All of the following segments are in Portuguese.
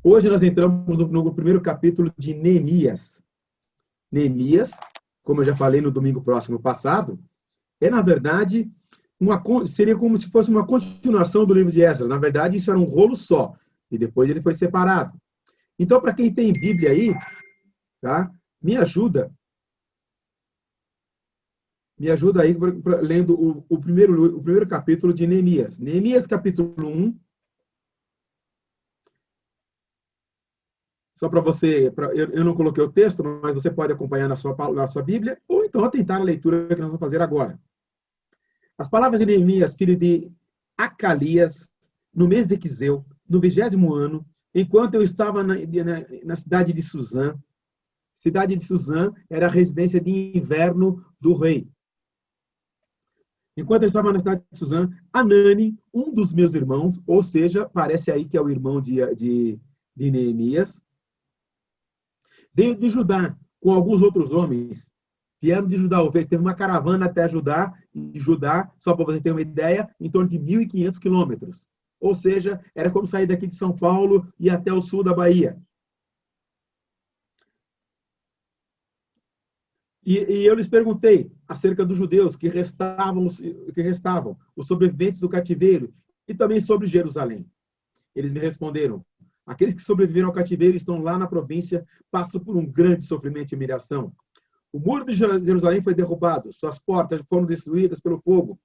Hoje nós entramos no primeiro capítulo de Neemias. Neemias, como eu já falei no domingo próximo passado, na verdade, seria como se fosse uma continuação do livro de Esdras. Na verdade, isso era um rolo só, e depois ele foi separado. Então, para quem tem Bíblia aí, tá? Me ajuda aí lendo o primeiro capítulo de Neemias. Neemias, capítulo 1. Só para você, eu não coloquei o texto, mas você pode acompanhar na sua Bíblia, ou então tentar a leitura que nós vamos fazer agora. As palavras de Neemias, filho de Acalias, no mês de Quiseu, no 20º ano, enquanto eu estava na cidade de Suzã. Cidade de Suzã era a residência de inverno do rei. Enquanto eu estava na cidade de Suzã, Anani, um dos meus irmãos, ou seja, parece aí que é o irmão de Neemias, veio de Judá, com alguns outros homens. Vieram de Judá. Teve uma caravana até Judá, só para você ter uma ideia, em torno de 1.500 quilômetros. Ou seja, era como sair daqui de São Paulo e até o sul da Bahia. E eu lhes perguntei acerca dos judeus que restavam, os sobreviventes do cativeiro, e também sobre Jerusalém. Eles me responderam: aqueles que sobreviveram ao cativeiro estão lá na província, passam por um grande sofrimento e humilhação. O muro de Jerusalém foi derrubado, suas portas foram destruídas pelo fogo.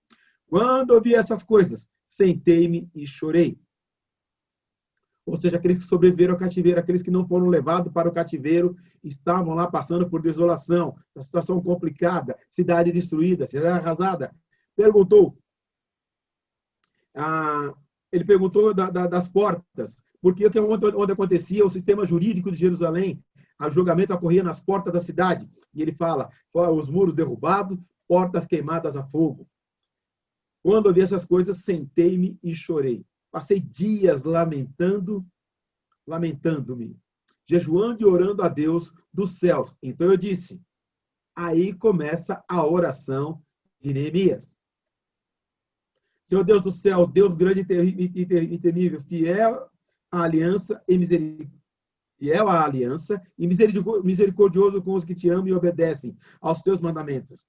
Quando ouvi essas coisas, sentei-me e chorei. Ou seja, aqueles que sobreviveram ao cativeiro, aqueles que não foram levados para o cativeiro, estavam lá passando por desolação, uma situação complicada, cidade destruída, cidade arrasada. Ele perguntou das portas, porque onde acontecia o sistema jurídico de Jerusalém, o julgamento ocorria nas portas da cidade. E ele fala, os muros derrubados, portas queimadas a fogo. Quando eu vi essas coisas, sentei-me e chorei. Passei dias lamentando-me, jejuando e orando a Deus dos céus. Então eu disse, aí começa a oração de Neemias. Senhor Deus do céu, Deus grande e temível, fiel à aliança e misericordioso com os que te amam e obedecem aos teus mandamentos.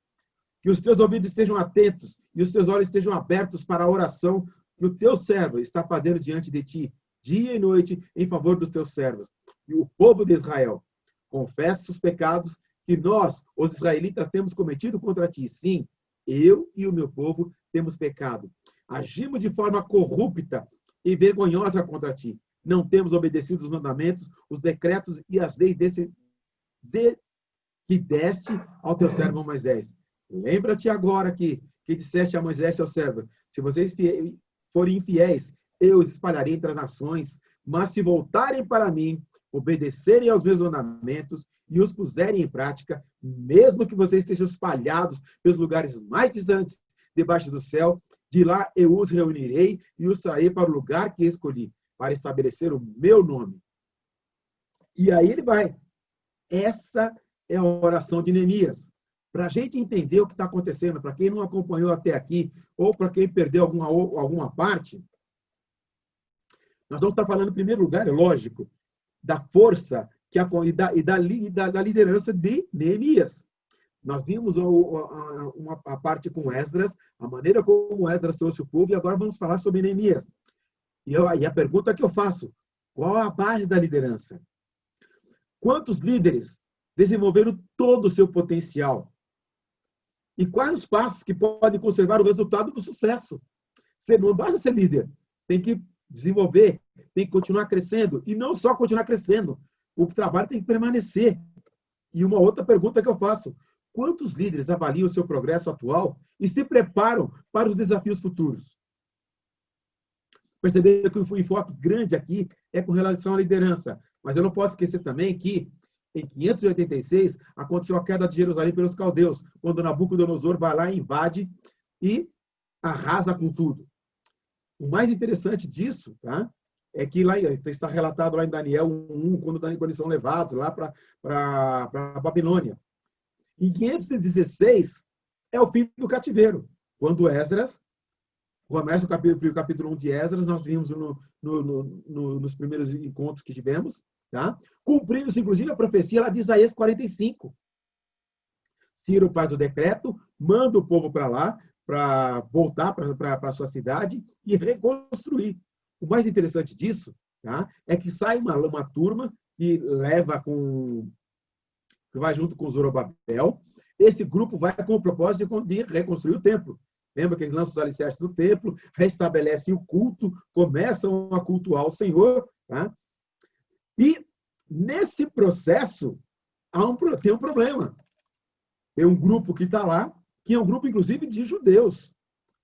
Que os teus ouvidos estejam atentos e os teus olhos estejam abertos para a oração que o teu servo está fazendo diante de ti, dia e noite, em favor dos teus servos. E o povo de Israel confessa os pecados que nós, os israelitas, temos cometido contra ti. Sim, eu e o meu povo temos pecado. Agimos de forma corrupta e vergonhosa contra ti. Não temos obedecido os mandamentos, os decretos e as leis que deste ao teu servo Moisés. Lembra-te agora que disseste a Moisés, seu servo, se vocês forem infiéis, eu os espalharei entre as nações, mas se voltarem para mim, obedecerem aos meus mandamentos e os puserem em prática, mesmo que vocês estejam espalhados pelos lugares mais distantes debaixo do céu, de lá eu os reunirei e os trarei para o lugar que escolhi, para estabelecer o meu nome. E aí ele vai. Essa é a oração de Neemias. Para a gente entender o que está acontecendo, para quem não acompanhou até aqui, ou para quem perdeu alguma parte, nós vamos estar falando, em primeiro lugar, é lógico, da força e da liderança de Neemias. Nós vimos a parte com Esdras, a maneira como Esdras trouxe o povo, e agora vamos falar sobre Neemias. E a pergunta que eu faço, qual a base da liderança? Quantos líderes desenvolveram todo o seu potencial? E quais os passos que podem conservar o resultado do sucesso? Você não basta ser líder, tem que desenvolver, tem que continuar crescendo, e não só continuar crescendo, o trabalho tem que permanecer. E uma outra pergunta que eu faço, quantos líderes avaliam o seu progresso atual e se preparam para os desafios futuros? Perceber que o enfoque grande aqui é com relação à liderança, mas eu não posso esquecer também que em 586, aconteceu a queda de Jerusalém pelos caldeus, quando Nabucodonosor vai lá, invade e arrasa com tudo. O mais interessante disso, tá, é que lá está relatado lá em Daniel 1, quando eles são levados lá para a Babilônia. Em 516, é o fim do cativeiro, quando Esdras Começa o capítulo 1 de Esdras, nós vimos nos primeiros encontros que tivemos, tá? Cumprindo-se, inclusive, a profecia lá de Isaías 45. Ciro faz o decreto, manda o povo para lá, para voltar para a sua cidade e reconstruir. O mais interessante disso, tá, é que sai uma turma que vai junto com Zorobabel. Esse grupo vai com o propósito de reconstruir o templo. Lembra que eles lançam os alicerces do templo, restabelecem o culto, começam a cultuar o Senhor. Tá? E, nesse processo, tem um problema. Tem um grupo que está lá, que é um grupo, inclusive, de judeus.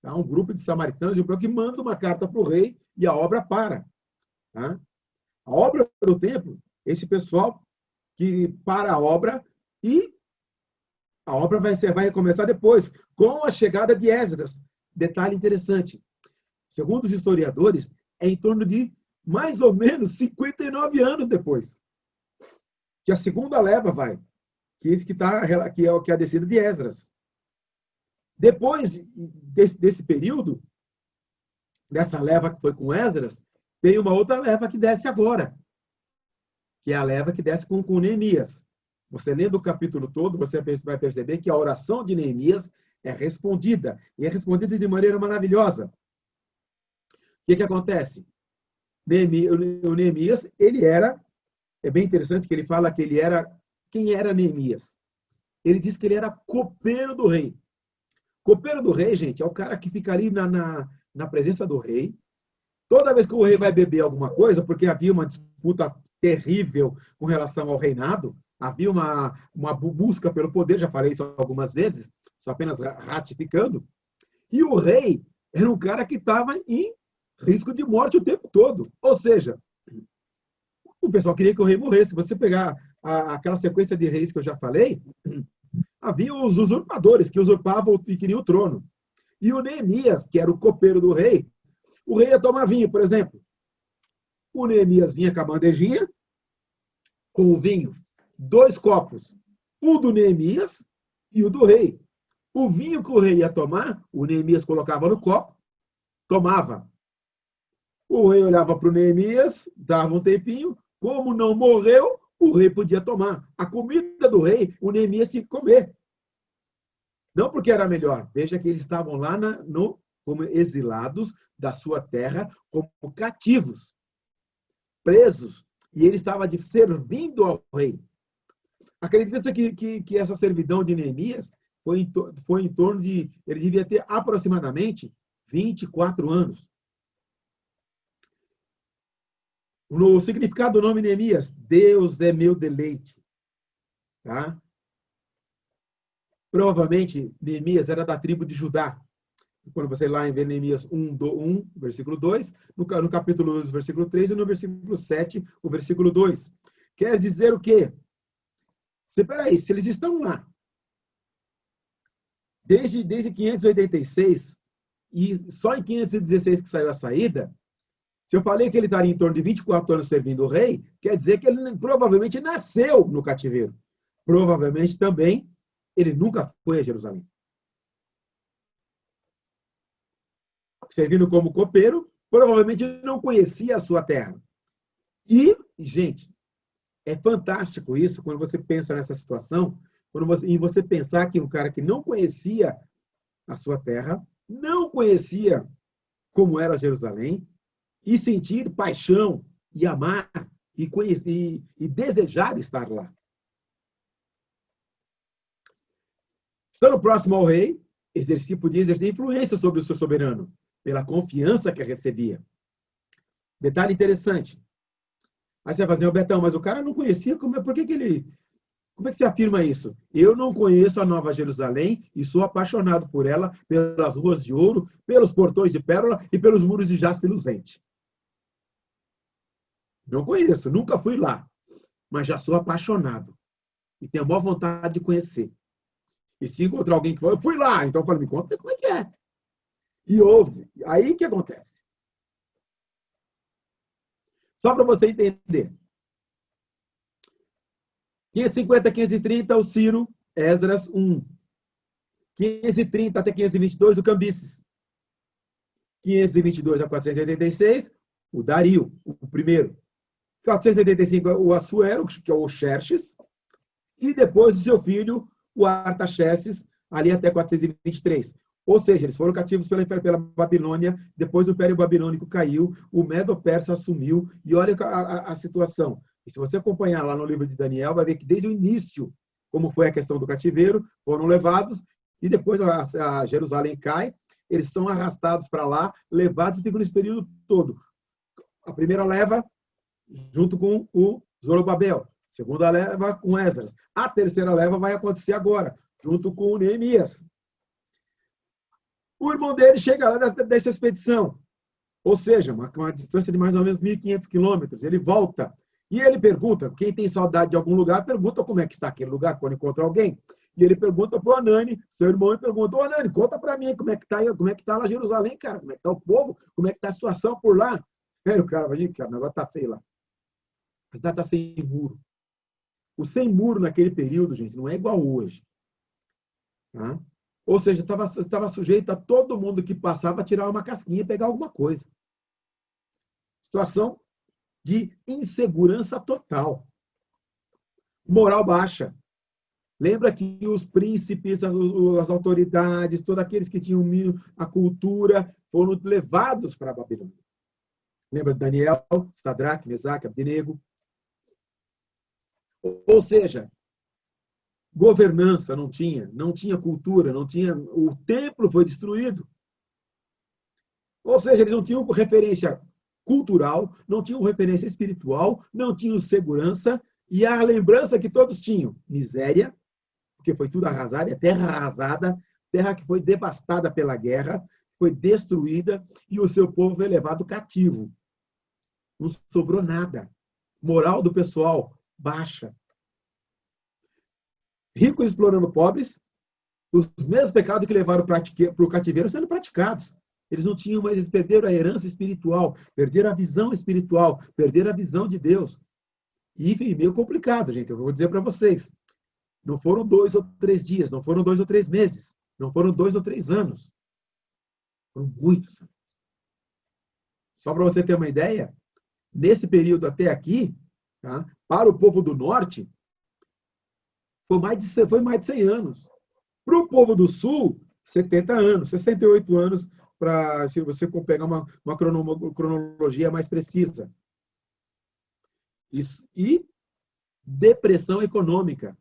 Tá? Um grupo de samaritanos que manda uma carta para o rei e a obra para. Tá? A obra do templo, esse pessoal que para a obra e a obra vai começar depois, com a chegada de Esdras. Detalhe interessante. Segundo os historiadores, é em torno de mais ou menos 59 anos depois que a segunda leva vai, que é a descida de Esdras. Depois desse período, dessa leva que foi com Esdras, tem uma outra leva que desce agora, que é a leva que desce com Neemias. Você lendo o capítulo todo, você vai perceber que a oração de Neemias é respondida, e é respondida de maneira maravilhosa. O que acontece? O Neemias, é bem interessante que ele fala que ele era, quem era Neemias? Ele diz que ele era copeiro do rei. Copeiro do rei, gente, é o cara que fica ali na presença do rei. Toda vez que o rei vai beber alguma coisa, porque havia uma disputa terrível com relação ao reinado, havia uma busca pelo poder, já falei isso algumas vezes, só apenas ratificando, e o rei era um cara que estava em risco de morte o tempo todo. Ou seja, o pessoal queria que o rei morresse. Se você pegar aquela sequência de reis que eu já falei, havia os usurpadores que usurpavam e queriam o trono. E o Neemias, que era o copeiro do rei, o rei ia tomar vinho, por exemplo. O Neemias vinha com a bandejinha, com o vinho, 2 copos, o do Neemias e o do rei. O vinho que o rei ia tomar, o Neemias colocava no copo, tomava. O rei olhava para o Neemias, dava um tempinho, como não morreu, o rei podia tomar. A comida do rei, o Neemias tinha que comer. Não porque era melhor, veja que eles estavam lá como exilados da sua terra, como cativos, presos, e ele estava servindo ao rei. Acredita-se que essa servidão de Neemias foi em torno de, ele devia ter aproximadamente 24 anos. No significado do nome Neemias, Deus é meu deleite. Tá? Provavelmente, Neemias era da tribo de Judá. Quando você lá em Neemias 1, versículo 2, no capítulo 2, versículo 3, e no versículo 7, o versículo 2. Quer dizer o quê? Peraí, se eles estão lá, desde 586, e só em 516 que saiu a saída, se eu falei que ele estaria em torno de 24 anos servindo o rei, quer dizer que ele provavelmente nasceu no cativeiro. Provavelmente também ele nunca foi a Jerusalém. Servindo como copeiro, provavelmente não conhecia a sua terra. E, gente, é fantástico isso, quando você pensa nessa situação, e você pensar que um cara que não conhecia a sua terra, não conhecia como era Jerusalém, e sentir paixão, e amar, e conhecer, e desejar estar lá. Estando próximo ao rei, podia exercer influência sobre o seu soberano, pela confiança que recebia. Detalhe interessante. Aí você vai fazer, Betão, mas o cara não conhecia, como é que você afirma isso? Eu não conheço a Nova Jerusalém e sou apaixonado por ela, pelas ruas de ouro, pelos portões de pérola e pelos muros de jaspe luzente. Não conheço, nunca fui lá, mas já sou apaixonado e tenho a maior vontade de conhecer. E se encontrar alguém que fala, eu fui lá, então eu falo, me conta como é que é. E ouve. Aí o que acontece? Só para você entender. 550, 530, o Ciro, Esdras 1. 530 até 522, o Cambises. 522 a 486, o Dario, o primeiro. 485, o Assuero, que é o Xerxes, e depois o seu filho, o Artaxerxes, ali até 423. Ou seja, eles foram cativos pela Babilônia, depois o Império Babilônico caiu, o Medo-Persa assumiu, e olha a situação. E se você acompanhar lá no livro de Daniel, vai ver que desde o início, como foi a questão do cativeiro, foram levados, e depois a Jerusalém cai, eles são arrastados para lá, levados e ficam nesse período todo. A primeira leva, junto com o Zorobabel. Segunda leva com Esdras. A terceira leva vai acontecer agora, junto com o Neemias. O irmão dele chega lá dessa expedição, ou seja, uma distância de mais ou menos 1.500 quilômetros. Ele volta e ele pergunta, quem tem saudade de algum lugar, pergunta como é que está aquele lugar quando encontra alguém. E ele pergunta para o Anani, seu irmão, e pergunta, Anani, conta para mim como é que está lá Jerusalém, cara, como é que está o povo, como é que está a situação por lá. Aí o cara vai dizer, cara, o negócio está feio lá. A cidade está sem muro. O sem muro naquele período, gente, não é igual hoje. Tá? Ou seja, estava sujeito a todo mundo que passava tirar uma casquinha e pegar alguma coisa. Situação de insegurança total. Moral baixa. Lembra que os príncipes, as autoridades, todos aqueles que tinham a cultura, foram levados para a Babilônia. Lembra de Daniel, Sadraque, Mesaque, Abdenego? Ou seja, governança não tinha cultura, não tinha, o templo foi destruído. Ou seja, eles não tinham referência cultural, não tinham referência espiritual, não tinham segurança, e a lembrança que todos tinham, miséria, porque foi tudo arrasado, é terra arrasada, terra que foi devastada pela guerra, foi destruída, e o seu povo foi levado cativo. Não sobrou nada. Moral do pessoal baixa. Ricos explorando pobres, os mesmos pecados que levaram para o cativeiro sendo praticados. Eles não tinham mais, eles perderam a herança espiritual, perderam a visão espiritual, perderam a visão de Deus. E, enfim, meio complicado, gente, eu vou dizer para vocês. Não foram 2 ou 3 dias, não foram 2 ou 3 meses, não foram 2 ou 3 anos. Foram muitos anos. Só para você ter uma ideia, nesse período até aqui, tá, para o povo do norte, foi mais de 100 anos. Para o povo do sul, 70 anos, 68 anos, se você pegar uma cronologia mais precisa. Isso. E depressão econômica.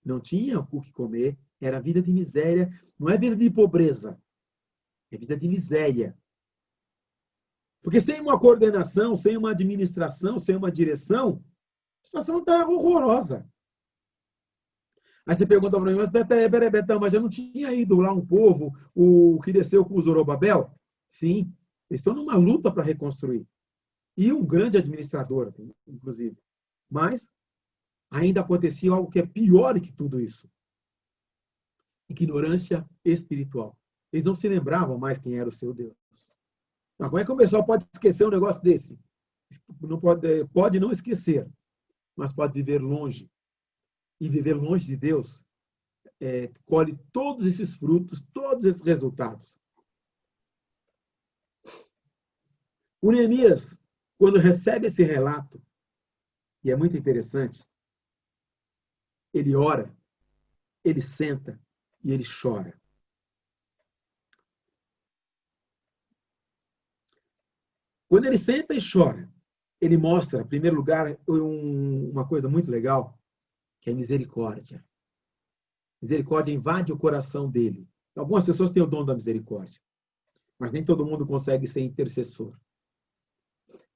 Não tinha o que comer, era vida de miséria. Não é vida de pobreza, é vida de miséria. Porque sem uma coordenação, sem uma administração, sem uma direção, a situação está horrorosa. Aí você pergunta para mim, mas peraí, Betão, mas eu não tinha ido lá um povo, o que desceu com o Zorobabel? Sim, eles estão numa luta para reconstruir. E um grande administrador, inclusive. Mas ainda acontecia algo que é pior que tudo isso. Ignorância espiritual. Eles não se lembravam mais quem era o seu Deus. Mas como é que o pessoal pode esquecer um negócio desse? Não pode não esquecer, mas pode viver longe. E viver longe de Deus colhe todos esses frutos, todos esses resultados. O Neemias, quando recebe esse relato, e é muito interessante, ele ora, ele senta e ele chora. Quando ele senta e chora, ele mostra, em primeiro lugar, uma coisa muito legal, que é misericórdia. Misericórdia invade o coração dele. Algumas pessoas têm o dom da misericórdia, mas nem todo mundo consegue ser intercessor.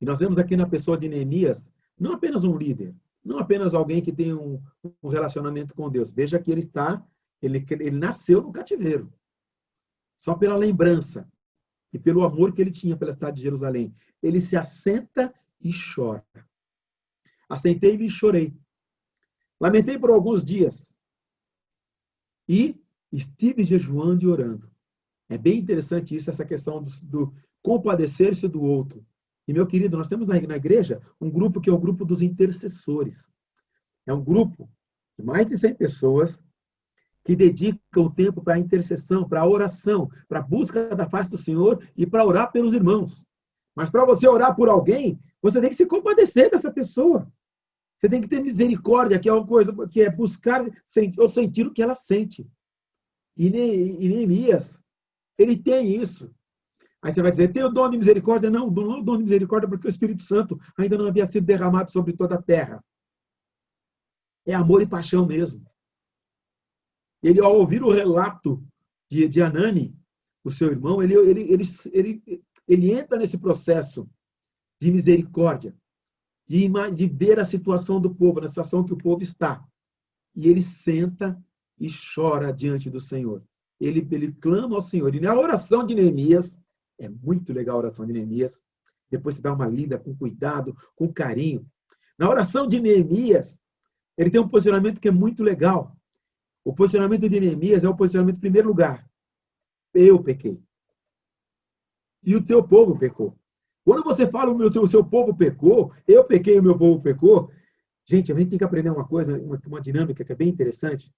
E nós vemos aqui na pessoa de Neemias, não apenas um líder, não apenas alguém que tem um relacionamento com Deus. Veja que ele nasceu no cativeiro. Só pela lembrança e pelo amor que ele tinha pela cidade de Jerusalém. Ele se assenta e chora. Assentei-me e chorei. Lamentei por alguns dias. E estive jejuando e orando. É bem interessante isso, essa questão do compadecer-se do outro. E, meu querido, nós temos na igreja um grupo que é o grupo dos intercessores. É um grupo de mais de 100 pessoas que dedica o tempo para a intercessão, para a oração, para a busca da face do Senhor e para orar pelos irmãos. Mas para você orar por alguém, você tem que se compadecer dessa pessoa. Você tem que ter misericórdia, que é uma coisa que é buscar ou sentir o que ela sente. E Neemias, ele tem isso. Aí você vai dizer, tem o dom de misericórdia? Não, não é o dom de misericórdia porque o Espírito Santo ainda não havia sido derramado sobre toda a terra. É amor e paixão mesmo. Ele, ao ouvir o relato de Anani, o seu irmão, ele entra nesse processo de misericórdia, de ver a situação do povo, na situação que o povo está. E ele senta e chora diante do Senhor. Ele clama ao Senhor. E na oração de Neemias, é muito legal a oração de Neemias, depois você dá uma lida com cuidado, com carinho. Na oração de Neemias, ele tem um posicionamento que é muito legal. O posicionamento de Neemias é o posicionamento em primeiro lugar. Eu pequei. E o teu povo pecou. Quando você fala o seu povo pecou, eu pequei e o meu povo pecou, gente, a gente tem que aprender uma coisa, uma dinâmica que é bem interessante.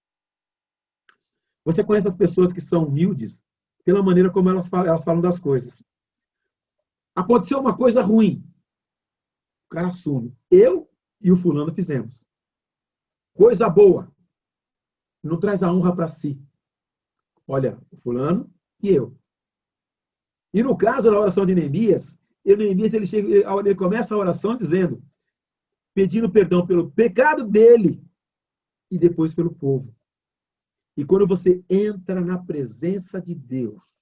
Você conhece as pessoas que são humildes pela maneira como elas falam das coisas. Aconteceu uma coisa ruim. O cara assume. Eu e o fulano fizemos. Coisa boa. Não traz a honra para si. Olha, o fulano e eu. E no caso da oração de Neemias, ele começa a oração dizendo, pedindo perdão pelo pecado dele e depois pelo povo. E quando você entra na presença de Deus,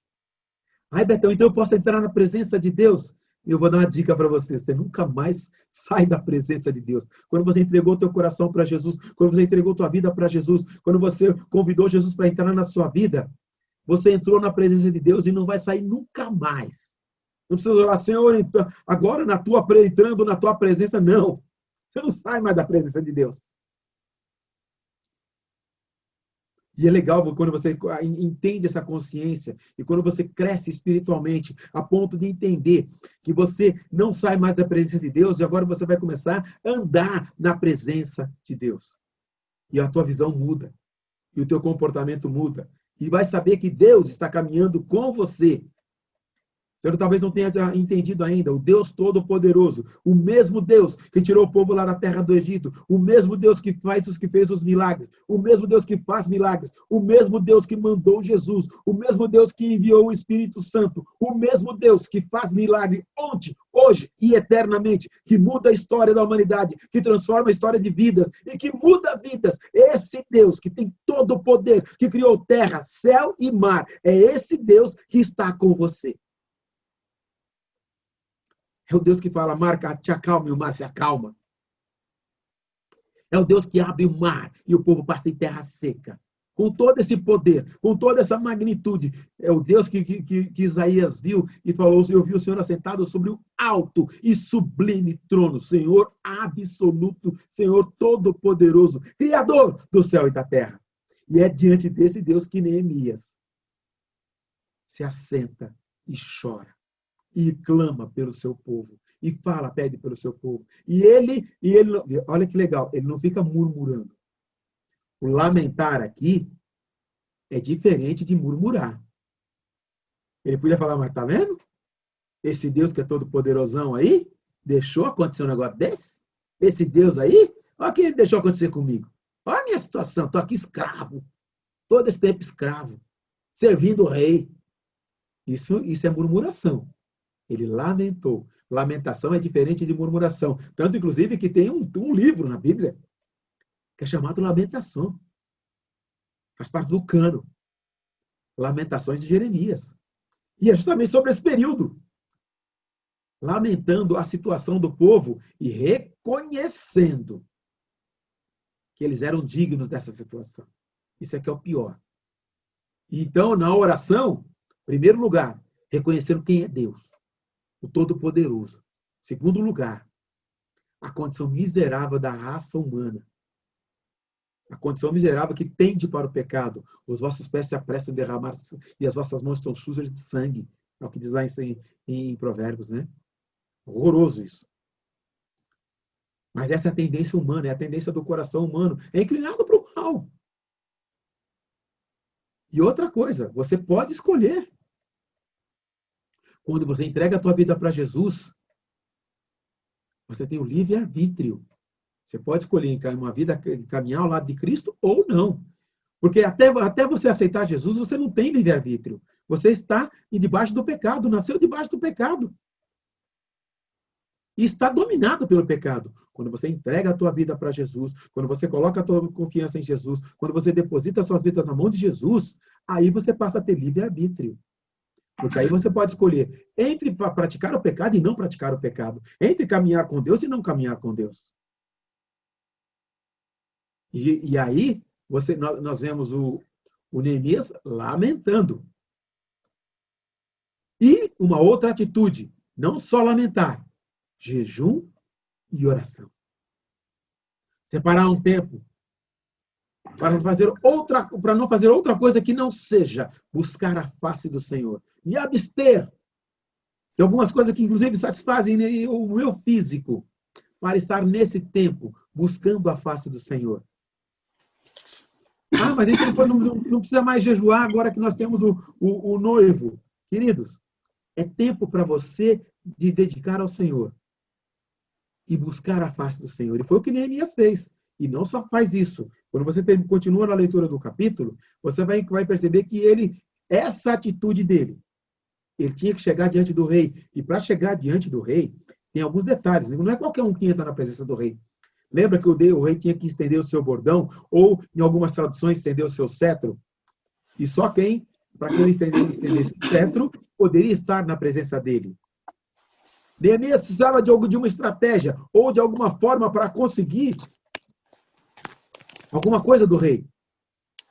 ai, Betão, então eu posso entrar na presença de Deus? Eu vou dar uma dica para você, você nunca mais sai da presença de Deus. Quando você entregou teu coração para Jesus, quando você entregou tua vida para Jesus, quando você convidou Jesus para entrar na sua vida, você entrou na presença de Deus e não vai sair nunca mais. Não precisa orar, Senhor, agora entrando na tua presença, não. Você não sai mais da presença de Deus. E é legal quando você entende essa consciência e quando você cresce espiritualmente a ponto de entender que você não sai mais da presença de Deus e agora você vai começar a andar na presença de Deus. E a tua visão muda. E o teu comportamento muda. E vai saber que Deus está caminhando com você. Você talvez não tenha entendido ainda, o Deus Todo-Poderoso, o mesmo Deus que tirou o povo lá da terra do Egito, o mesmo Deus que fez os milagres, o mesmo Deus que faz milagres, o mesmo Deus que mandou Jesus, o mesmo Deus que enviou o Espírito Santo, o mesmo Deus que faz milagre ontem, hoje e eternamente, que muda a história da humanidade, que transforma a história de vidas e que muda vidas. Esse Deus que tem todo o poder, que criou terra, céu e mar, é esse Deus que está com você. É o Deus que fala, mar, te acalma e o mar se acalma. É o Deus que abre o mar e o povo passa em terra seca. Com todo esse poder, com toda essa magnitude. É o Deus que Isaías viu e falou, eu vi o Senhor assentado sobre o alto e sublime trono. Senhor absoluto, Senhor todo-poderoso, Criador do céu e da terra. E é diante desse Deus que Neemias se assenta e chora. E clama pelo seu povo. E fala, pede pelo seu povo. E ele, olha que legal, ele não fica murmurando. O lamentar aqui é diferente de murmurar. Ele podia falar, mas tá vendo? Esse Deus que é todo poderosão aí, deixou acontecer um negócio desse? Esse Deus aí, olha o que ele deixou acontecer comigo. Olha a minha situação, estou aqui escravo. Todo esse tempo escravo. Servindo o rei. Isso é murmuração. Ele lamentou. Lamentação é diferente de murmuração. Tanto, inclusive, que tem um livro na Bíblia que é chamado Lamentação. Faz parte do cânon. Lamentações de Jeremias. E é justamente sobre esse período. Lamentando a situação do povo e reconhecendo que eles eram dignos dessa situação. Isso é que é o pior. Então, na oração, em primeiro lugar, reconhecendo quem é Deus. O Todo-Poderoso. Segundo lugar, a condição miserável da raça humana. A condição miserável que tende para o pecado. Os vossos pés se apressam a derramar e as vossas mãos estão sujas de sangue. É o que diz lá em Provérbios, né? Horroroso isso. Mas essa é a tendência humana, é a tendência do coração humano. É inclinado para o mal. E outra coisa, você pode escolher. Quando você entrega a tua vida para Jesus, você tem o livre-arbítrio. Você pode escolher uma vida, caminhar ao lado de Cristo ou não. Porque até você aceitar Jesus, você não tem livre-arbítrio. Você está debaixo do pecado, nasceu debaixo do pecado. E está dominado pelo pecado. Quando você entrega a tua vida para Jesus, quando você coloca a tua confiança em Jesus, quando você deposita as suas vidas na mão de Jesus, aí você passa a ter livre-arbítrio. Porque aí você pode escolher entre praticar o pecado e não praticar o pecado. Entre caminhar com Deus e não caminhar com Deus. E aí, nós vemos o Neemias lamentando. E uma outra atitude, não só lamentar, jejum e oração. Separar um tempo para não fazer outra coisa que não seja buscar a face do Senhor. E abster de algumas coisas que, inclusive, satisfazem o meu físico, para estar nesse tempo buscando a face do Senhor. Ah, mas então não precisa mais jejuar agora que nós temos o noivo. Queridos, é tempo para você de dedicar ao Senhor e buscar a face do Senhor. E foi o que Neemias fez. E não só faz isso. Quando você continua na leitura do capítulo, você vai perceber que essa atitude dele, ele tinha que chegar diante do rei. E para chegar diante do rei, tem alguns detalhes. Não é qualquer um que entra na presença do rei. Lembra que o rei tinha que estender o seu bordão, ou, em algumas traduções, estender o seu cetro? E só para quem ele estendesse o cetro, poderia estar na presença dele. Neemias precisava de uma estratégia, ou de alguma forma para conseguir alguma coisa do rei.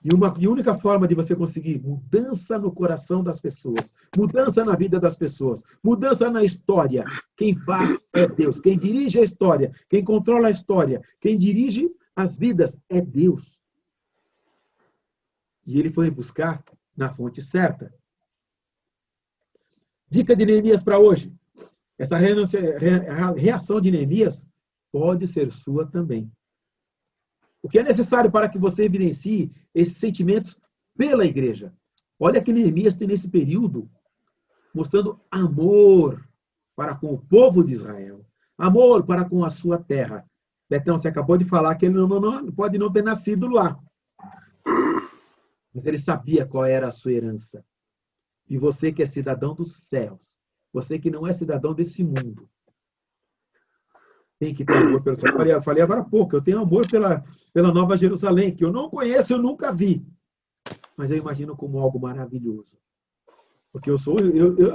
E a única forma de você conseguir mudança no coração das pessoas, mudança na vida das pessoas, mudança na história. Quem faz é Deus. Quem dirige a história, quem controla a história, quem dirige as vidas é Deus. E ele foi buscar na fonte certa. Dica de Neemias para hoje. Essa reação de Neemias pode ser sua também. O que é necessário para que você evidencie esses sentimentos pela igreja? Olha que Neemias tem nesse período mostrando amor para com o povo de Israel, amor para com a sua terra. Betão, você acabou de falar que ele não pode não ter nascido lá. Mas ele sabia qual era a sua herança. E você que é cidadão dos céus, você que não é cidadão desse mundo, tem que ter amor pelo céu. Eu falei agora há pouco, eu tenho amor pela Nova Jerusalém, que eu não conheço, eu nunca vi. Mas eu imagino como algo maravilhoso. Porque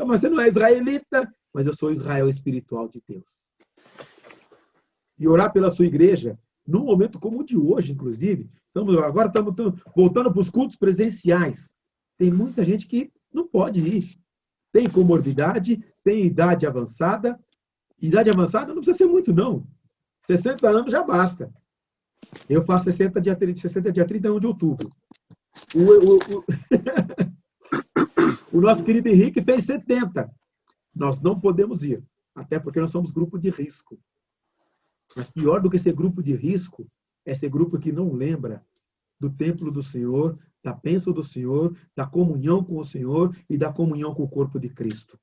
mas você não é israelita, mas eu sou Israel espiritual de Deus. E orar pela sua igreja, num momento como o de hoje, inclusive, agora estamos voltando para os cultos presenciais. Tem muita gente que não pode ir. Tem comorbidade, tem idade avançada. Idade avançada não precisa ser muito, não. 60 anos já basta. Eu faço 60 dia 31 de outubro. O nosso querido Henrique fez 70. Nós não podemos ir, até porque nós somos grupo de risco. Mas pior do que ser grupo de risco é ser grupo que não lembra do templo do Senhor, da bênção do Senhor, da comunhão com o Senhor e da comunhão com o corpo de Cristo.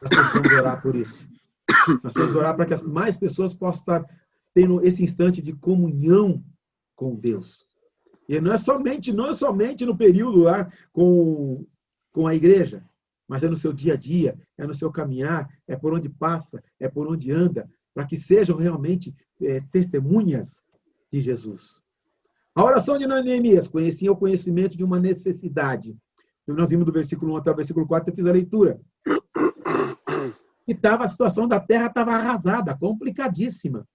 Nós precisamos orar por isso. Nós precisamos orar para que as mais pessoas possam estar tendo esse instante de comunhão com Deus. E não é somente no período lá com a igreja, mas é no seu dia a dia, é no seu caminhar, é por onde passa, é por onde anda, para que sejam realmente testemunhas de Jesus. A oração de Neemias conhecia o conhecimento de uma necessidade. Nós vimos do versículo 1 até o versículo 4, eu fiz a leitura. E a situação da terra estava arrasada, complicadíssima.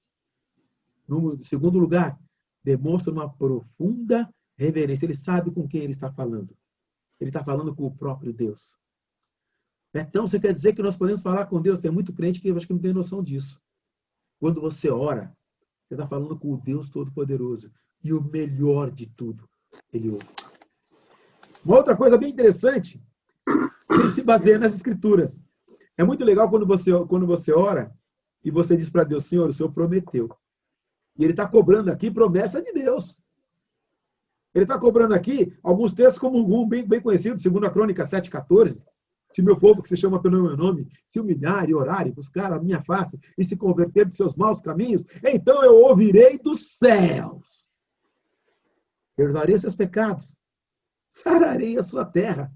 No segundo lugar, demonstra uma profunda reverência. Ele sabe com quem ele está falando. Ele está falando com o próprio Deus. Então, você quer dizer que nós podemos falar com Deus? Tem muito crente que eu acho que não tem noção disso. Quando você ora, você está falando com o Deus Todo-Poderoso. E o melhor de tudo, ele ouve. Uma outra coisa bem interessante, ele se baseia nas Escrituras. É muito legal quando você ora e você diz para Deus, Senhor, o Senhor prometeu. E ele está cobrando aqui promessa de Deus. Ele está cobrando aqui alguns textos como um bem conhecido, segundo a Crônica 7,14. Se meu povo, que se chama pelo meu nome, se humilhar e orar e buscar a minha face e se converter de seus maus caminhos, então eu ouvirei dos céus. Perdoarei seus pecados. Sararei a sua terra.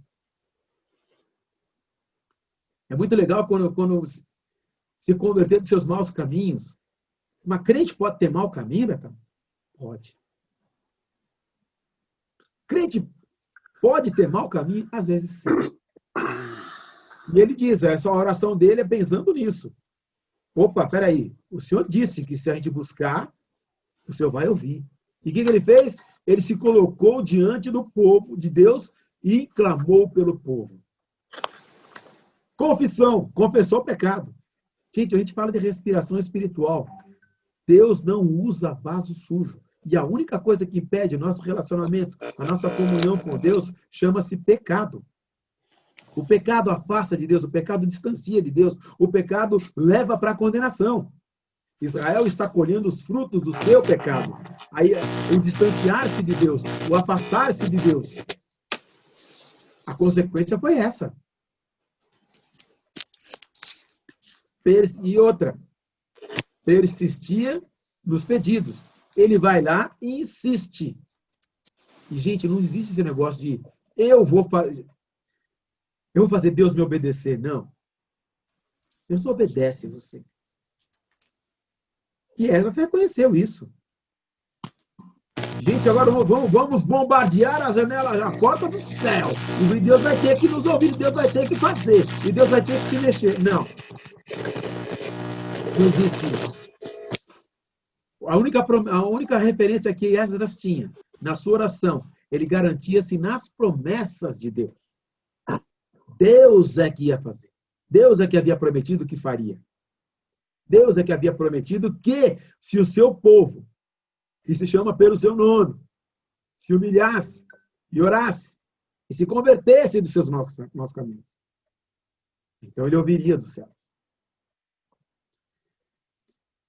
É muito legal quando se converter dos seus maus caminhos. Uma crente pode ter mau caminho, Betão? Pode. Crente pode ter mau caminho? Às vezes sim. E ele diz, essa oração dele é pensando nisso. Opa, peraí, o Senhor disse que se a gente buscar, o Senhor vai ouvir. E o que ele fez? Ele se colocou diante do povo de Deus e clamou pelo povo. Confissão, confessou o pecado. Gente, a gente fala de respiração espiritual. Deus não usa vaso sujo. E a única coisa que impede o nosso relacionamento, a nossa comunhão com Deus, chama-se pecado. O pecado afasta de Deus, o pecado distancia de Deus, o pecado leva para a condenação. Israel está colhendo os frutos do seu pecado. Aí, o distanciar-se de Deus, o afastar-se de Deus. A consequência foi essa. E outra, persistia nos pedidos. Ele vai lá e insiste. E, gente, não existe esse negócio de eu vou fazer Deus me obedecer. Não. Deus obedece você. E Esdras reconheceu isso. Gente, agora vamos bombardear a janela, a porta do céu. E Deus vai ter que nos ouvir, Deus vai ter que fazer. E Deus vai ter que se mexer. Não. Não existe isso. A única referência que Esdras tinha na sua oração, ele garantia-se nas promessas de Deus. Deus é que ia fazer. Deus é que havia prometido que faria. Deus é que havia prometido que, se o seu povo, que se chama pelo seu nome, se humilhasse e orasse, e se convertesse dos seus maus caminhos, então ele ouviria do céu.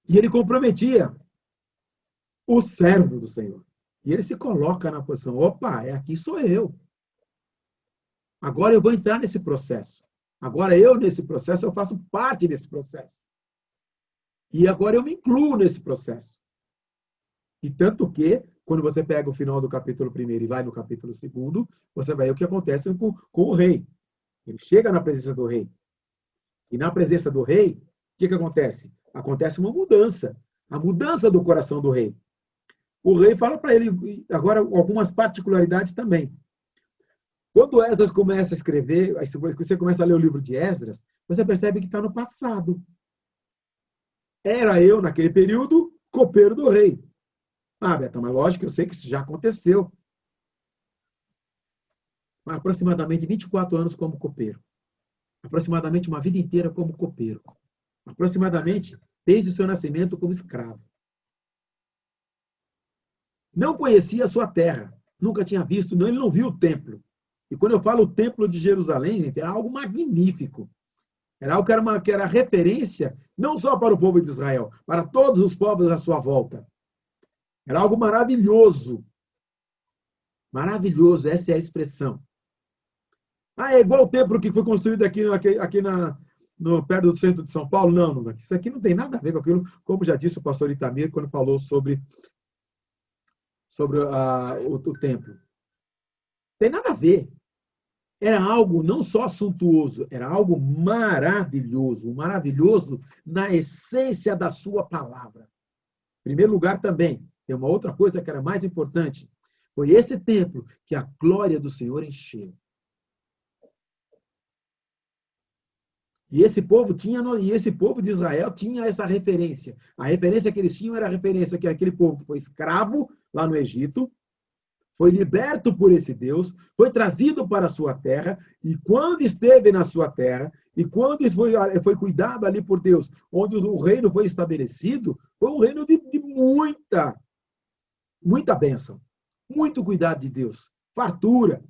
E ele comprometia o servo do Senhor. E ele se coloca na posição, opa, aqui sou eu. Agora eu vou entrar nesse processo. Agora eu, nesse processo, eu faço parte desse processo. E agora eu me incluo nesse processo. E tanto que, quando você pega o final do capítulo 1 e vai no capítulo 2, você vai ver o que acontece com o rei. Ele chega na presença do rei. E na presença do rei, o que acontece? Acontece uma mudança. A mudança do coração do rei. O rei fala para ele, agora, algumas particularidades também. Quando Esdras começa a escrever, aí você começa a ler o livro de Esdras, você percebe que está no passado. Era eu, naquele período, copeiro do rei. Ah, Betão, mas lógico, eu sei que isso já aconteceu. Aproximadamente 24 anos como copeiro. Aproximadamente uma vida inteira como copeiro. Aproximadamente desde o seu nascimento como escravo. Não conhecia a sua terra. Nunca tinha visto, ele não viu o templo. E quando eu falo o templo de Jerusalém, gente, era algo magnífico. Era algo que era referência, não só para o povo de Israel, para todos os povos à sua volta. Era algo maravilhoso. Maravilhoso, essa é a expressão. É igual o templo que foi construído aqui perto do centro de São Paulo? Não, isso aqui não tem nada a ver com aquilo, como já disse o pastor Itamir, quando falou sobre o templo. Tem nada a ver. Era algo não só suntuoso, era algo maravilhoso. Maravilhoso na essência da sua palavra. Em primeiro lugar também, tem uma outra coisa que era mais importante. Foi esse templo que a glória do Senhor encheu. E esse povo de Israel tinha essa referência. A referência que eles tinham era a referência que aquele povo que foi escravo lá no Egito, foi liberto por esse Deus, foi trazido para a sua terra, e quando esteve na sua terra, e quando foi cuidado ali por Deus, onde o reino foi estabelecido, foi um reino de muita bênção, muito cuidado de Deus, fartura,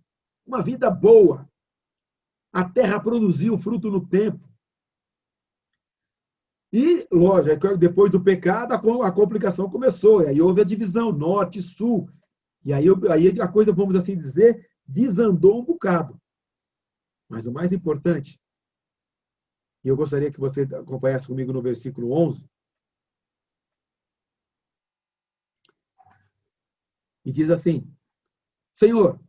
uma vida boa. A terra produziu fruto no tempo. E, lógico, depois do pecado, a complicação começou. E aí houve a divisão norte e sul. E aí a coisa, vamos assim dizer, desandou um bocado. Mas o mais importante, e eu gostaria que você acompanhasse comigo no versículo 11, e diz assim: Senhor,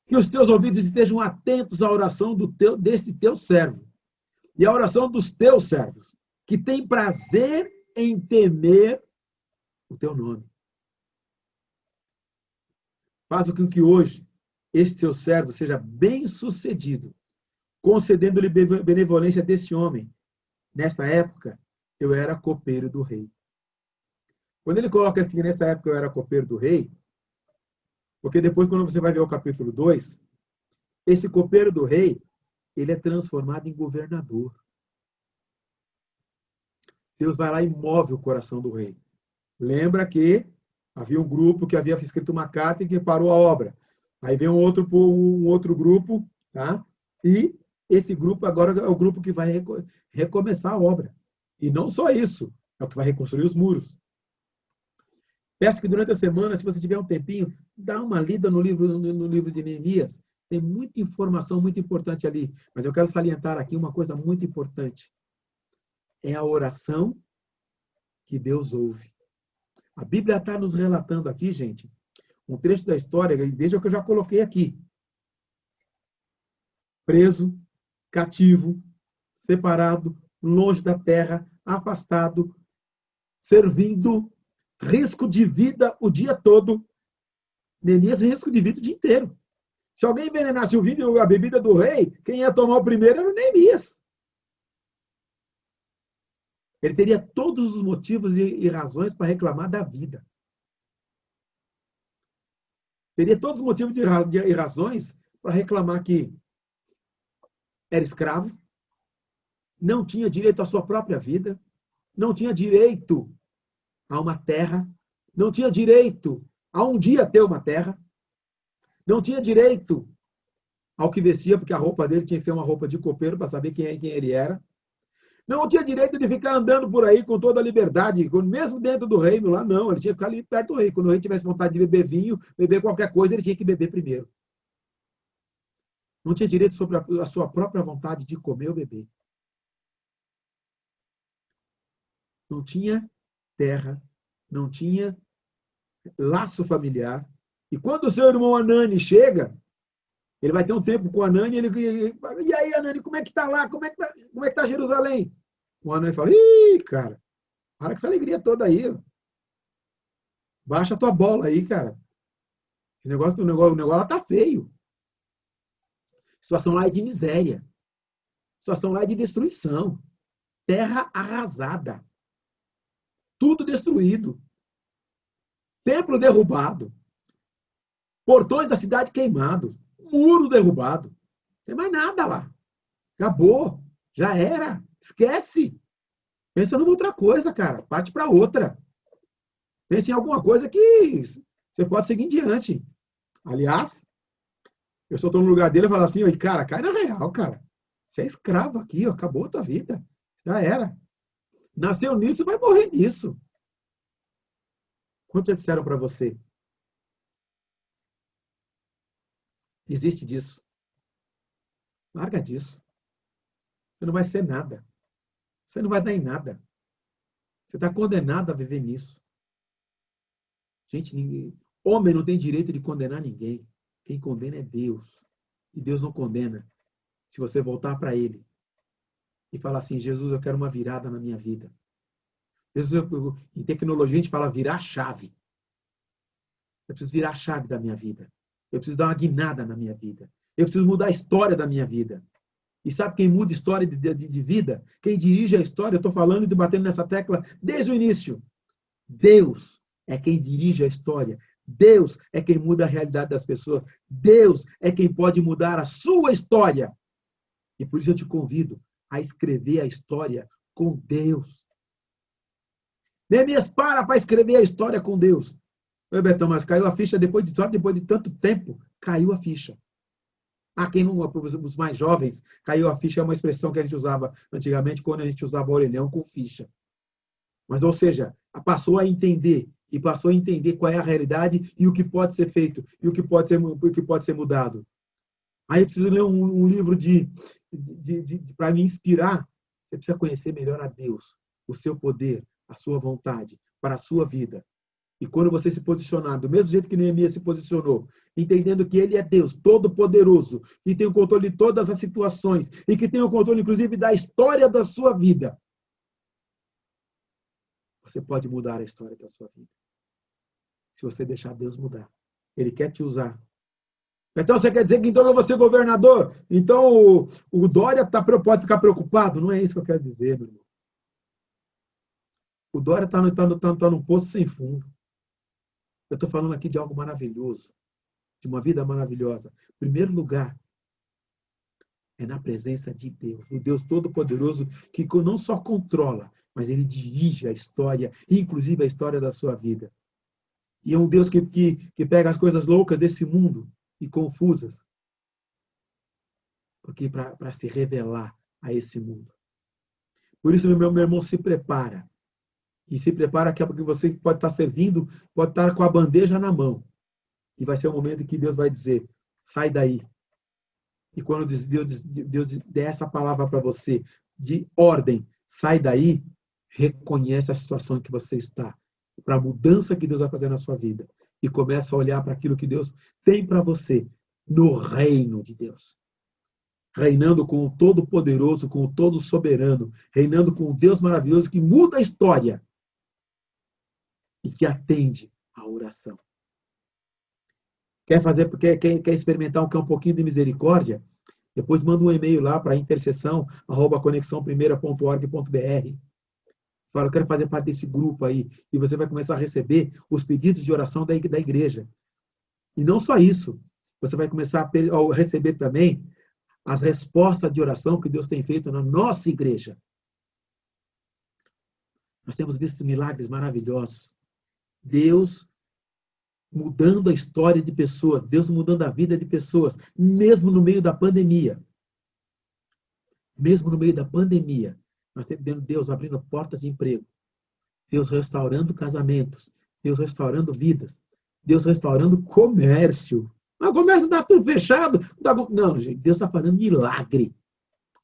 que os teus ouvidos estejam atentos à oração desse teu servo e à oração dos teus servos, que tem prazer em temer o teu nome. Faz com que hoje este teu servo seja bem-sucedido, concedendo-lhe benevolência desse homem. Nessa época, eu era copeiro do rei. Quando ele coloca assim, nessa época eu era copeiro do rei, porque depois, quando você vai ver o capítulo 2, esse copeiro do rei, ele é transformado em governador. Deus vai lá e move o coração do rei. Lembra que havia um grupo que havia escrito uma carta e que parou a obra. Aí vem um outro grupo, tá? E esse grupo agora é o grupo que vai recomeçar a obra. E não só isso, é o que vai reconstruir os muros. Peço que durante a semana, se você tiver um tempinho, dá uma lida no livro de Neemias. Tem muita informação muito importante ali. Mas eu quero salientar aqui uma coisa muito importante. É a oração que Deus ouve. A Bíblia está nos relatando aqui, gente, um trecho da história, veja o que eu já coloquei aqui. Preso, cativo, separado, longe da terra, afastado, servindo, risco de vida o dia todo. Neemias, risco de vida o dia inteiro. Se alguém envenenasse o vinho e a bebida do rei, quem ia tomar o primeiro era o Neemias. Ele teria todos os motivos e razões para reclamar da vida. Teria todos os motivos e razões para reclamar que era escravo, não tinha direito à sua própria vida, não tinha direito a uma terra, não tinha direito a um dia ter uma terra, não tinha direito ao que vestia, porque a roupa dele tinha que ser uma roupa de copeiro para saber quem ele era. Não tinha direito de ficar andando por aí com toda a liberdade, mesmo dentro do reino lá, não. Ele tinha que ficar ali perto do rei. Quando o rei tivesse vontade de beber vinho, beber qualquer coisa, ele tinha que beber primeiro. Não tinha direito sobre a sua própria vontade de comer ou beber. Não tinha terra, não tinha laço familiar. E quando o seu irmão Anani chega, ele vai ter um tempo com o Anani, ele fala, e aí, Anani, como é que tá lá? Como é que tá Jerusalém? O Anani fala, ih, cara, para com essa alegria toda aí. Baixa a tua bola aí, cara. O negócio lá tá feio. A situação lá é de miséria. A situação lá é de destruição. Terra arrasada. Tudo destruído. Templo derrubado. Portões da cidade queimados. Muro derrubado. Não tem mais nada lá. Acabou. Já era. Esquece. Pensa numa outra coisa, cara. Parte para outra. Pensa em alguma coisa que você pode seguir em diante. Aliás, eu só estou no lugar dele e falo assim, cara, cai na real, cara. Você é escravo aqui, ó, acabou a tua vida. Já era. Nasceu nisso, vai morrer nisso. Quantos já disseram para você? Existe disso. Larga disso. Você não vai ser nada. Você não vai dar em nada. Você está condenado a viver nisso. Gente, homem não tem direito de condenar ninguém. Quem condena é Deus. E Deus não condena se você voltar para Ele e falar assim, Jesus, eu quero uma virada na minha vida. Jesus, em tecnologia a gente fala virar a chave. Eu preciso virar a chave da minha vida. Eu preciso dar uma guinada na minha vida. Eu preciso mudar a história da minha vida. E sabe quem muda a história de vida? Quem dirige a história? Eu estou falando e debatendo nessa tecla desde o início. Deus é quem dirige a história. Deus é quem muda a realidade das pessoas. Deus é quem pode mudar a sua história. E por isso eu te convido a escrever a história com Deus. Neemias, para escrever a história com Deus. Oi, Betão, mas caiu a ficha só depois de tanto tempo, caiu a ficha. Quem não, os mais jovens, caiu a ficha é uma expressão que a gente usava antigamente, quando a gente usava orelhão com ficha. Mas, ou seja, passou a entender e passou a entender qual é a realidade e o que pode ser feito, e o que pode ser mudado. Aí eu preciso ler um livro para me inspirar. Você precisa conhecer melhor a Deus, o seu poder, a sua vontade para a sua vida. E quando você se posicionar, do mesmo jeito que Neemias se posicionou, entendendo que ele é Deus todo-poderoso, que tem o controle de todas as situações, e que tem o controle, inclusive, da história da sua vida, você pode mudar a história da sua vida. Se você deixar Deus mudar. Ele quer te usar. Então você quer dizer que então eu vou ser governador? Então o Dória pode ficar preocupado? Não é isso que eu quero dizer, meu irmão. O Dória está num poço sem fundo. Eu estou falando aqui de algo maravilhoso, de uma vida maravilhosa. Em primeiro lugar, é na presença de Deus, o Deus Todo-Poderoso, que não só controla, mas ele dirige a história, inclusive a história da sua vida. E é um Deus que pega as coisas loucas desse mundo e confusas, porque para se revelar a esse mundo. Por isso, meu irmão, se prepara. E se prepara que você pode estar servindo, pode estar com a bandeja na mão. E vai ser o momento que Deus vai dizer, sai daí. E quando Deus der essa palavra para você, de ordem, sai daí, reconhece a situação em que você está, para a mudança que Deus vai fazer na sua vida. E começa a olhar para aquilo que Deus tem para você, no reino de Deus. Reinando com o Todo-Poderoso, com o Todo-Soberano, reinando com o Deus maravilhoso que muda a história e que atende à oração. Quer experimentar um pouquinho de misericórdia? Depois manda um e-mail lá para intercessão@conexãoprimeira.org.br. Fala, eu quero fazer parte desse grupo aí. E você vai começar a receber os pedidos de oração da igreja. E não só isso. Você vai começar a receber também as respostas de oração que Deus tem feito na nossa igreja. Nós temos visto milagres maravilhosos. Deus mudando a história de pessoas, Deus mudando a vida de pessoas, mesmo no meio da pandemia. Mesmo no meio da pandemia, nós temos Deus abrindo portas de emprego, Deus restaurando casamentos, Deus restaurando vidas, Deus restaurando comércio. Mas o comércio está tudo fechado. Não, gente, Deus está fazendo milagre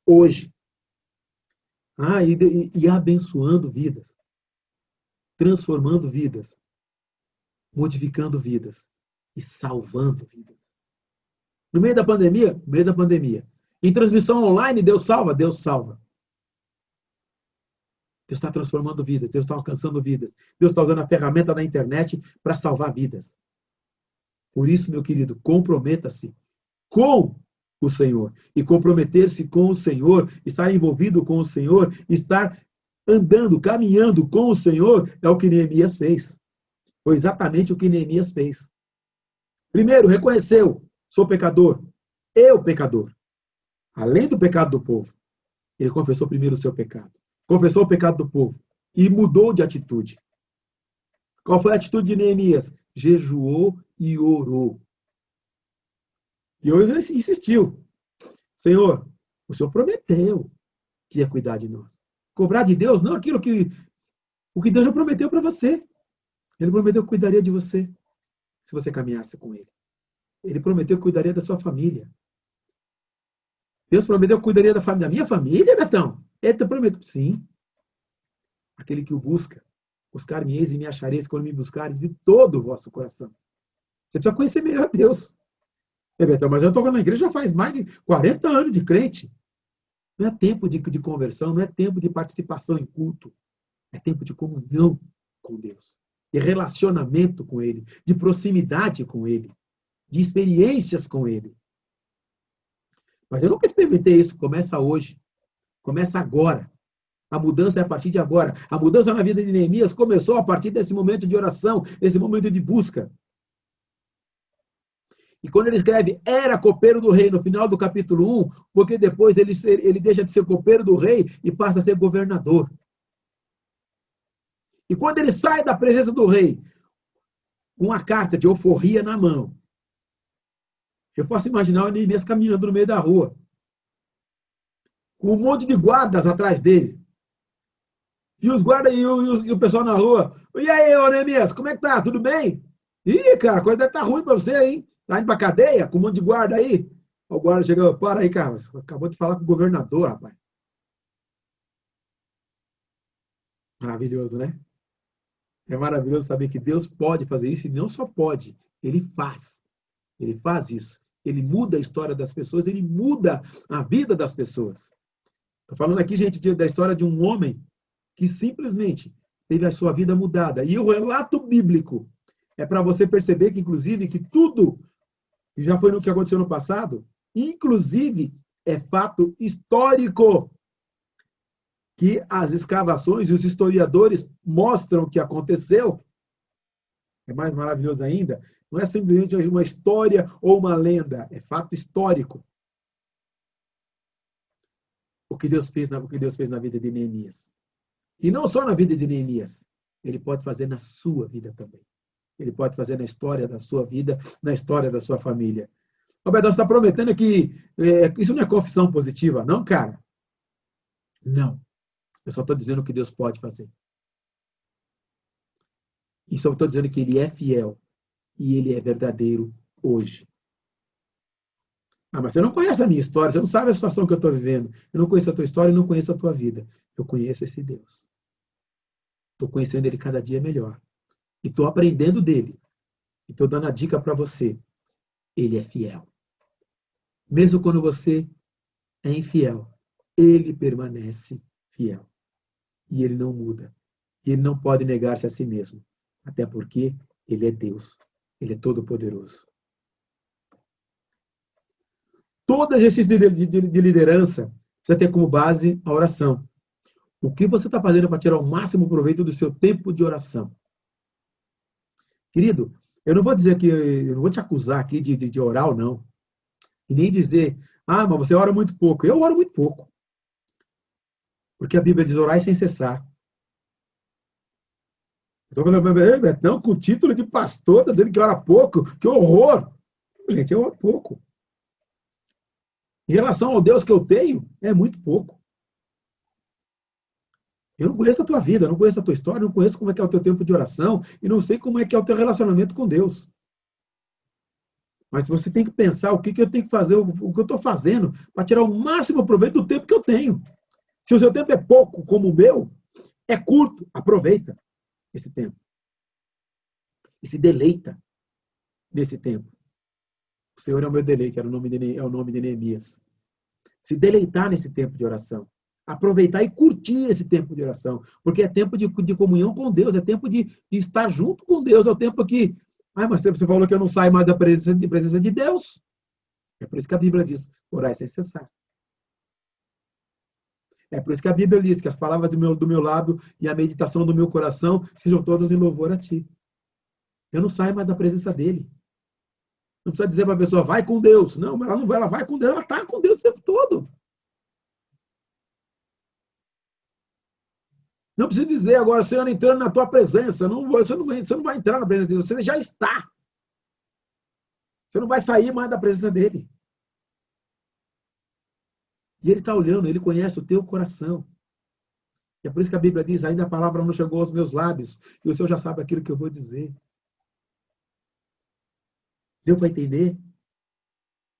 hoje. E abençoando vidas, transformando vidas, modificando vidas e salvando vidas. No meio da pandemia. Em transmissão online, Deus salva. Deus está transformando vidas, Deus está alcançando vidas. Deus está usando a ferramenta da internet para salvar vidas. Por isso, meu querido, comprometa-se com o Senhor. E comprometer-se com o Senhor, estar envolvido com o Senhor, estar andando, caminhando com o Senhor, é o que Neemias fez. Foi exatamente o que Neemias fez. Primeiro, reconheceu, sou pecador, eu pecador. Além do pecado do povo, ele confessou primeiro o seu pecado. Confessou o pecado do povo e mudou de atitude. Qual foi a atitude de Neemias? Jejuou e orou. E hoje insistiu. Senhor, o Senhor prometeu que ia cuidar de nós. Cobrar de Deus não aquilo o que Deus já prometeu para você. Ele prometeu que cuidaria de você se você caminhasse com Ele. Ele prometeu que cuidaria da sua família. Deus prometeu que cuidaria da minha família, Betão? Ele prometeu, sim. Aquele que o busca, buscar-me-eis e me achareis quando me buscares de todo o vosso coração. Você precisa conhecer melhor a Deus. Betão, mas eu estou na igreja já faz mais de 40 anos de crente. Não é tempo de conversão, não é tempo de participação em culto. É tempo de comunhão com Deus. De relacionamento com Ele. De proximidade com Ele. De experiências com Ele. Mas eu nunca experimentei isso. Começa hoje. Começa agora. A mudança é a partir de agora. A mudança na vida de Neemias começou a partir desse momento de oração, desse momento de busca. E quando ele escreve, era copeiro do rei, no final do capítulo 1, porque depois ele deixa de ser copeiro do rei e passa a ser governador. E quando ele sai da presença do rei, com uma carta de alforria na mão, eu posso imaginar o Neemias caminhando no meio da rua, com um monte de guardas atrás dele. E os guardas e o pessoal na rua. E aí, ô Neemias, como é que tá? Tudo bem? Ih, cara, a coisa deve estar ruim pra você, hein? Tá indo pra cadeia com um monte de guarda aí? O guarda chegou, para aí, cara. Acabou de falar com o governador, rapaz. Maravilhoso, né? É maravilhoso saber que Deus pode fazer isso e não só pode, ele faz. Ele faz isso. Ele muda a história das pessoas, ele muda a vida das pessoas. Estou falando aqui, gente, da história de um homem que simplesmente teve a sua vida mudada. E o relato bíblico é para você perceber que, inclusive, que tudo que já foi no que aconteceu no passado, inclusive, é fato histórico que as escavações e os historiadores mostram que aconteceu. É mais maravilhoso ainda. Não é simplesmente uma história ou uma lenda, é fato histórico. O que Deus fez na vida de Neemias. E não só na vida de Neemias, ele pode fazer na sua vida também. Ele pode fazer na história da sua vida, na história da sua família. Roberto, você está prometendo que isso não é confissão positiva, não, cara? Não. Eu só estou dizendo o que Deus pode fazer. E só estou dizendo que ele é fiel e ele é verdadeiro hoje. Ah, mas você não conhece a minha história, você não sabe a situação que eu estou vivendo. Eu não conheço a tua história e não conheço a tua vida. Eu conheço esse Deus. Estou conhecendo ele cada dia melhor. E estou aprendendo dele. E estou dando a dica para você. Ele é fiel. Mesmo quando você é infiel, ele permanece fiel. E ele não muda. E ele não pode negar-se a si mesmo. Até porque ele é Deus. Ele é todo-poderoso. Todo exercício de liderança precisa ter como base a oração. O que você está fazendo para tirar o máximo proveito do seu tempo de oração? Querido, eu não vou dizer que, eu não vou te acusar aqui de orar ou não. E nem dizer, ah, mas você ora muito pouco. Eu oro muito pouco. Porque a Bíblia diz orar sem cessar. Estou falando, Betão, com o título de pastor, está dizendo que ora pouco. Que horror! Gente, eu oro pouco. Em relação ao Deus que eu tenho, é muito pouco. Eu não conheço a tua vida, não conheço a tua história, não conheço como é que é o teu tempo de oração e não sei como é que é o teu relacionamento com Deus. Mas você tem que pensar o que eu tenho que fazer, o que eu estou fazendo para tirar o máximo proveito do tempo que eu tenho. Se o seu tempo é pouco, como o meu, é curto, aproveita esse tempo. E se deleita nesse tempo. O Senhor é o meu deleite, é o nome de Neemias. Se deleitar nesse tempo de oração. Aproveitar e curtir esse tempo de oração. Porque é tempo de comunhão com Deus, é tempo de estar junto com Deus, é o tempo que. Ah, mas você falou que eu não saio mais da presença de Deus. É por isso que a Bíblia diz: orar é sem cessar. É por isso que a Bíblia diz que as palavras do meu lábio e a meditação do meu coração sejam todas em louvor a ti. Eu não saio mais da presença dele. Não precisa dizer para a pessoa, vai com Deus. Não, ela não vai, ela vai com Deus, ela está com Deus o tempo todo. Não precisa dizer agora, Senhor, entrando na tua presença. Você não vai entrar na presença de Deus, você já está. Você não vai sair mais da presença dele. E ele está olhando, ele conhece o teu coração. E é por isso que a Bíblia diz, ainda a palavra não chegou aos meus lábios, e o Senhor já sabe aquilo que eu vou dizer. Deu para entender?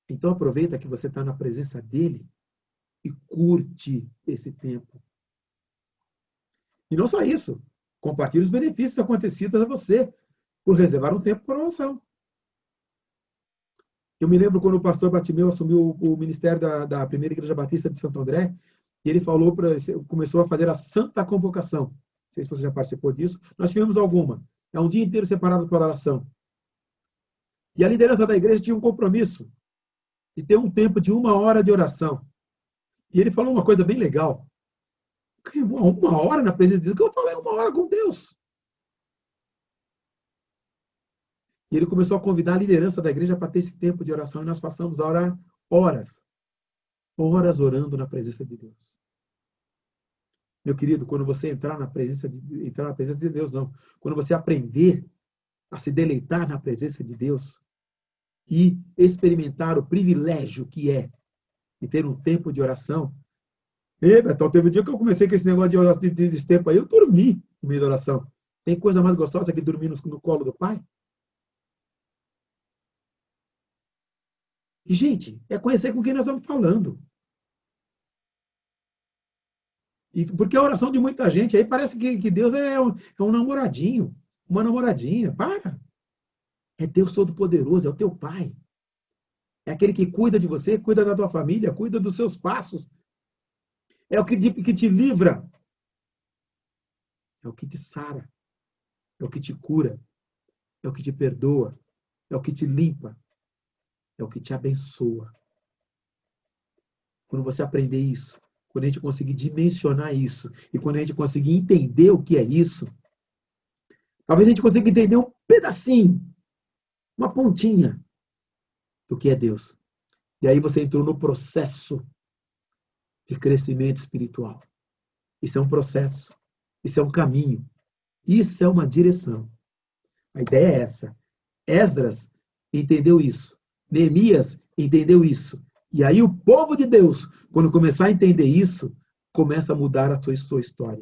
Então aproveita que você está na presença dele e curte esse tempo. E não só isso, compartilhe os benefícios acontecidos a você por reservar um tempo para oração. Eu me lembro quando o pastor Batimeu assumiu o ministério da primeira igreja batista de Santo André, e ele falou começou a fazer a santa convocação. Não sei se você já participou disso. Nós tivemos alguma. É um dia inteiro separado para oração. E a liderança da igreja tinha um compromisso de ter um tempo de 1 hora de oração. E ele falou uma coisa bem legal. 1 hora na presença de Deus? O que eu falei 1 hora com Deus? E ele começou a convidar a liderança da igreja para ter esse tempo de oração e nós passamos a orar horas. Horas orando na presença de Deus. Meu querido, quando você entrar na presença de Deus, não. Quando você aprender a se deleitar na presença de Deus e experimentar o privilégio que é de ter um tempo de oração, Então, teve um dia que eu comecei com esse negócio de tempo aí, eu dormi no meio da oração. Tem coisa mais gostosa que dormir no colo do Pai? E, gente, é conhecer com quem nós estamos falando. E, porque a oração de muita gente aí parece que Deus é um namoradinho, uma namoradinha. Para! É Deus Todo-Poderoso, é o teu Pai. É aquele que cuida de você, cuida da tua família, cuida dos seus passos. É o que te livra. É o que te sara. É o que te cura. É o que te perdoa. É o que te limpa. É o que te abençoa. Quando você aprender isso, quando a gente conseguir dimensionar isso, e quando a gente conseguir entender o que é isso, talvez a gente consiga entender um pedacinho, uma pontinha do que é Deus. E aí você entrou no processo de crescimento espiritual. Isso é um processo. Isso é um caminho. Isso é uma direção. A ideia é essa. Esdras entendeu isso. Neemias entendeu isso. E aí o povo de Deus, quando começar a entender isso, começa a mudar a sua história.